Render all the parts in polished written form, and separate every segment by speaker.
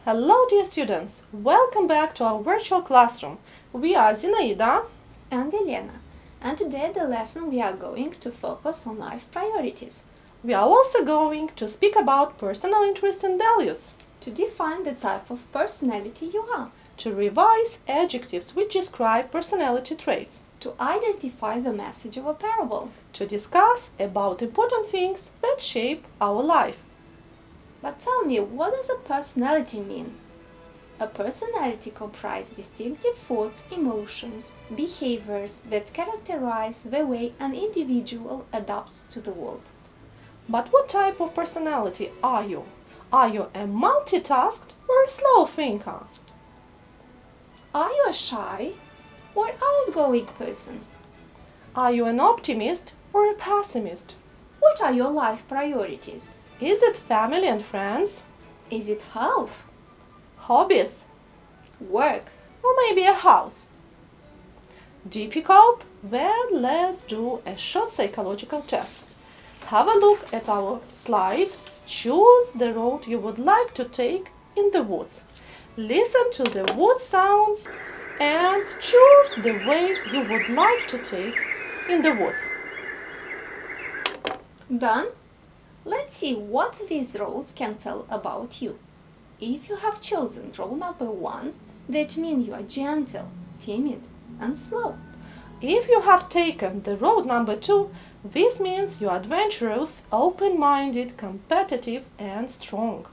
Speaker 1: Hello dear students, welcome back to our virtual classroom. We are Zinaida
Speaker 2: and Elena, and today the lesson we are going to focus on life priorities.
Speaker 1: We are also going to speak about personal interests and values,
Speaker 2: to define the type of personality you are,
Speaker 1: to revise adjectives which describe personality traits,
Speaker 2: to identify the message of a parable,
Speaker 1: to discuss about important things that shape our life.
Speaker 2: But tell me, what does a personality mean? A personality comprises distinctive thoughts, emotions, behaviors that characterize the way an individual adapts to the world.
Speaker 1: But what type of personality are you? Are you a multitasked or a slow thinker?
Speaker 2: Are you a shy or outgoing person?
Speaker 1: Are you an optimist or a pessimist?
Speaker 2: What are your life priorities?
Speaker 1: Is it family and friends?
Speaker 2: Is it health?
Speaker 1: Hobbies?
Speaker 2: Work?
Speaker 1: Or maybe a house? Difficult? Then let's do a short psychological test. Have a look at our slide. Choose the road you would like to take in the woods. Listen to the wood sounds and choose the way you would like to take in the woods.
Speaker 2: Done? Let's see what these rows can tell about you. If you have chosen row number 1, that means you are gentle, timid, and slow.
Speaker 1: If you have taken the road number 2, this means you are adventurous, open-minded, competitive, and strong.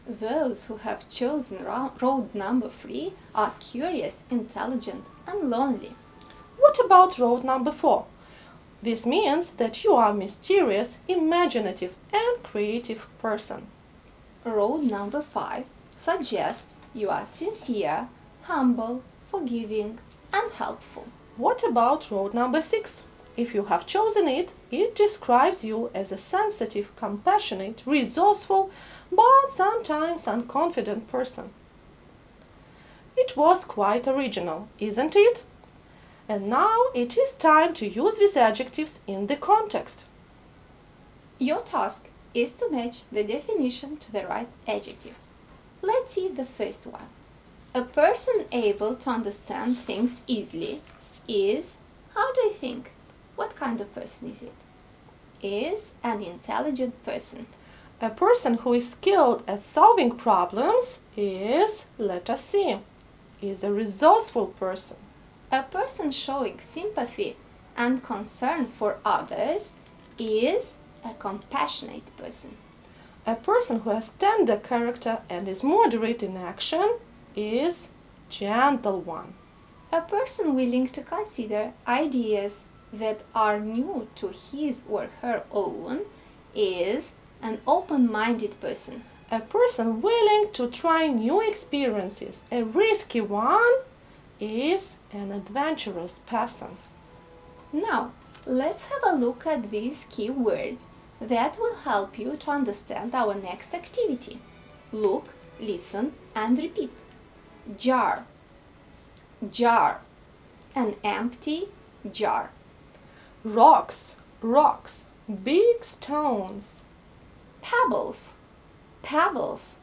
Speaker 2: Those who have chosen road number 3 are curious, intelligent, and lonely.
Speaker 1: What about road number 4? This means that you are a mysterious, imaginative, and creative person.
Speaker 2: Road number 5 suggests you are sincere, humble, forgiving, and helpful.
Speaker 1: What about road number 6? If you have chosen it, it describes you as a sensitive, compassionate, resourceful, but sometimes unconfident person. It was quite original, isn't it? And now it is time to use these adjectives in the context.
Speaker 2: Your task is to match the definition to the right adjective. Let's see the first one. A person able to understand things easily is, how do you think? What kind of person is it? Is an intelligent person.
Speaker 1: A person who is skilled at solving problems is, let us see, is a resourceful person.
Speaker 2: A person showing sympathy and concern for others is a compassionate person.
Speaker 1: A person who has tender character and is moderate in action is gentle one.
Speaker 2: A person willing to consider ideas that are new to his or her own is an open-minded person.
Speaker 1: A person willing to try new experiences, a risky one, is an adventurous person.
Speaker 2: Now, let's have a look at these key words that will help you to understand our next activity. Look, listen, and repeat. Jar, jar, an empty jar.
Speaker 1: Rocks, rocks, big stones.
Speaker 2: Pebbles, pebbles,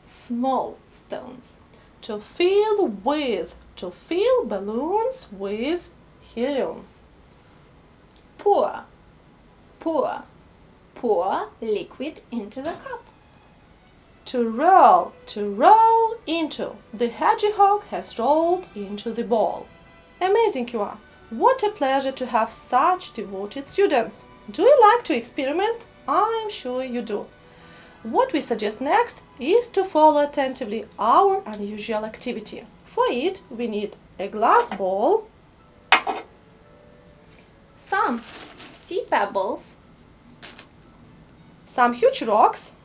Speaker 2: small stones.
Speaker 1: To fill with, to fill balloons with helium.
Speaker 2: Pour, pour, pour liquid into the cup.
Speaker 1: To roll into. The hedgehog has rolled into the ball. Amazing you are! What a pleasure to have such devoted students. Do you like to experiment? I'm sure you do. What we suggest next is to follow attentively our unusual activity. For it, we need a glass ball,
Speaker 2: some sea pebbles,
Speaker 1: some huge rocks,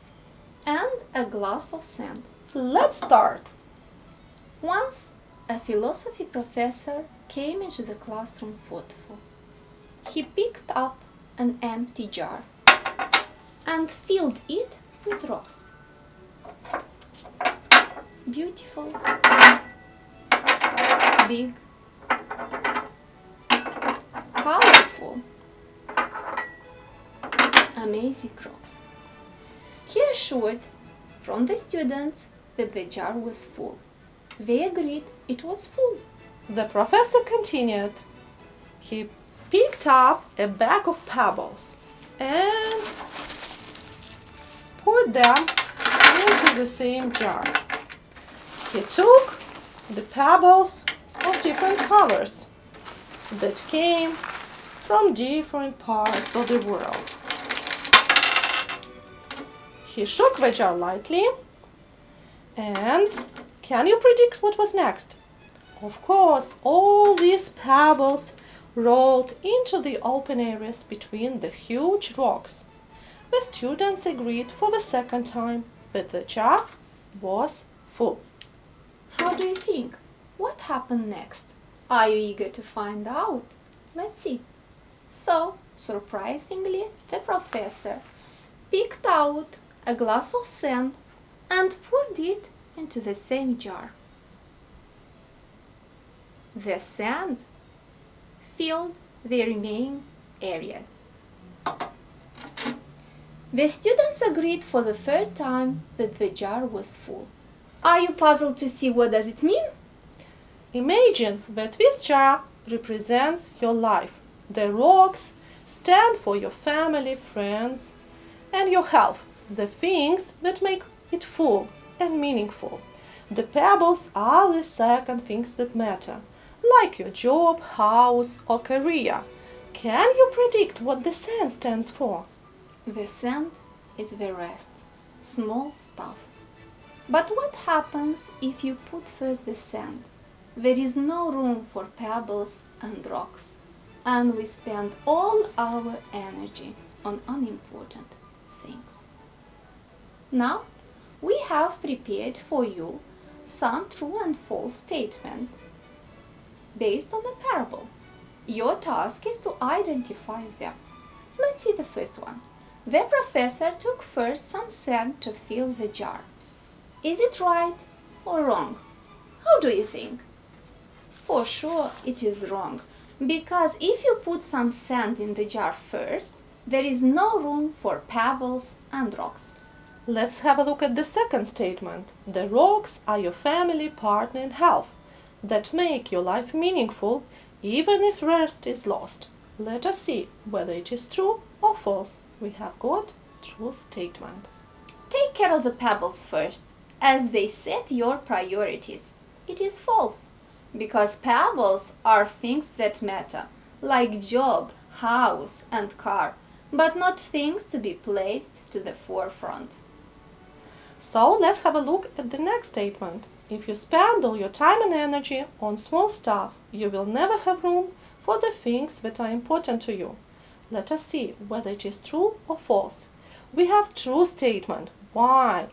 Speaker 2: and a glass of sand.
Speaker 1: Let's start.
Speaker 2: Once, a philosophy professor came into the classroom thoughtful. He picked up an empty jar and filled it with rocks. Beautiful, big, colorful, amazing rocks. He assured from the students that the jar was full. They agreed it was full.
Speaker 1: The professor continued. He picked up a bag of pebbles and put them into the same jar. He took the pebbles of different colors that came from different parts of the world. He shook the jar lightly, and can you predict what was next? Of course, all these pebbles rolled into the open areas between the huge rocks. The students agreed for the second time that the jar was full.
Speaker 2: How do you think? What happened next? Are you eager to find out? Let's see. So, surprisingly, the professor picked out a glass of sand and poured it into the same jar. The sand filled the remaining areas. The students agreed for the third time that the jar was full. Are you puzzled to see what does it mean?
Speaker 1: Imagine that this jar represents your life. The rocks stand for your family, friends, and your health, the things that make it full and meaningful. The pebbles are the second things that matter, like your job, house, or career. Can you predict what the sand stands for?
Speaker 2: The sand is the rest, small stuff. But what happens if you put first the sand? There is no room for pebbles and rocks, and we spend all our energy on unimportant things. Now, we have prepared for you some true and false statements based on the parable. Your task is to identify them. Let's see the first one. The professor took first some sand to fill the jar. Is it right or wrong? How do you think? For sure it is wrong, because if you put some sand in the jar first, there is no room for pebbles and rocks.
Speaker 1: Let's have a look at the second statement. The rocks are your family, partner, and health that make your life meaningful, even if rest is lost. Let us see whether it is true or false. We have got true statement.
Speaker 2: Take care of the pebbles first, as they set your priorities. It is false, because pebbles are things that matter, like job, house, and car, but not things to be placed to the forefront.
Speaker 1: So let's have a look at the next statement. If you spend all your time and energy on small stuff, you will never have room for the things that are important to you. Let us see whether it is true or false. We have true statement. Why?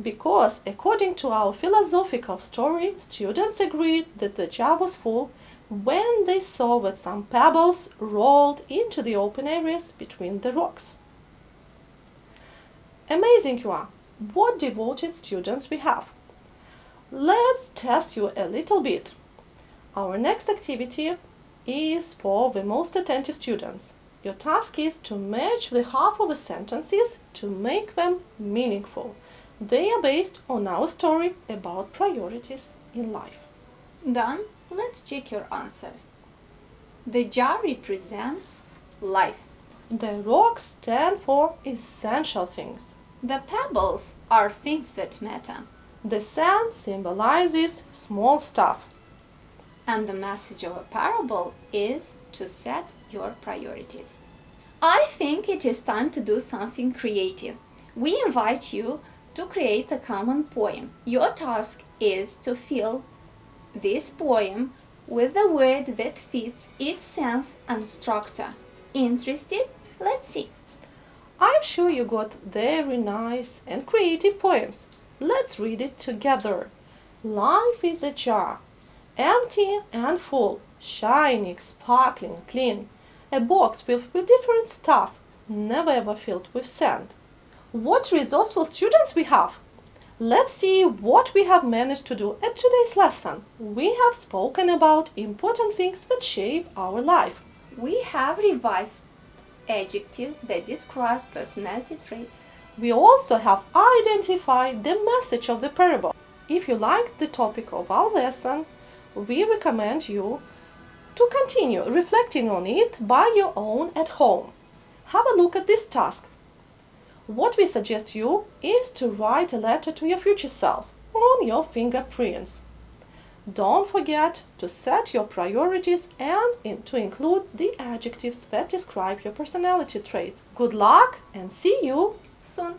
Speaker 1: Because according to our philosophical story, students agreed that the jar was full when they saw that some pebbles rolled into the open areas between the rocks. Amazing you are! What devoted students we have! Let's test you a little bit. Our next activity is for the most attentive students. Your task is to match the half of the sentences to make them meaningful. They are based on our story about priorities in life.
Speaker 2: Done? Let's check your answers. The jar represents life.
Speaker 1: The rocks stand for essential things.
Speaker 2: The pebbles are things that matter.
Speaker 1: The sand symbolizes small stuff.
Speaker 2: And the message of a parable is to set your priorities. I think it is time to do something creative. We invite you to create a common poem. Your task is to fill this poem with a word that fits its sense and structure. Interested? Let's see.
Speaker 1: I'm sure you got very nice and creative poems. Let's read it together. Life is a jar, empty and full, shining, sparkling, clean. A box filled with different stuff, never ever filled with sand. What resourceful students we have! Let's see what we have managed to do at today's lesson. We have spoken about important things that shape our life.
Speaker 2: We have revised adjectives that describe personality traits.
Speaker 1: We also have identified the message of the parable. If you liked the topic of our lesson, we recommend you to continue reflecting on it by your own at home. Have a look at this task. What we suggest you is to write a letter to your future self on your fingerprints. Don't forget to set your priorities and to include the adjectives that describe your personality traits. Good luck and see you
Speaker 2: soon!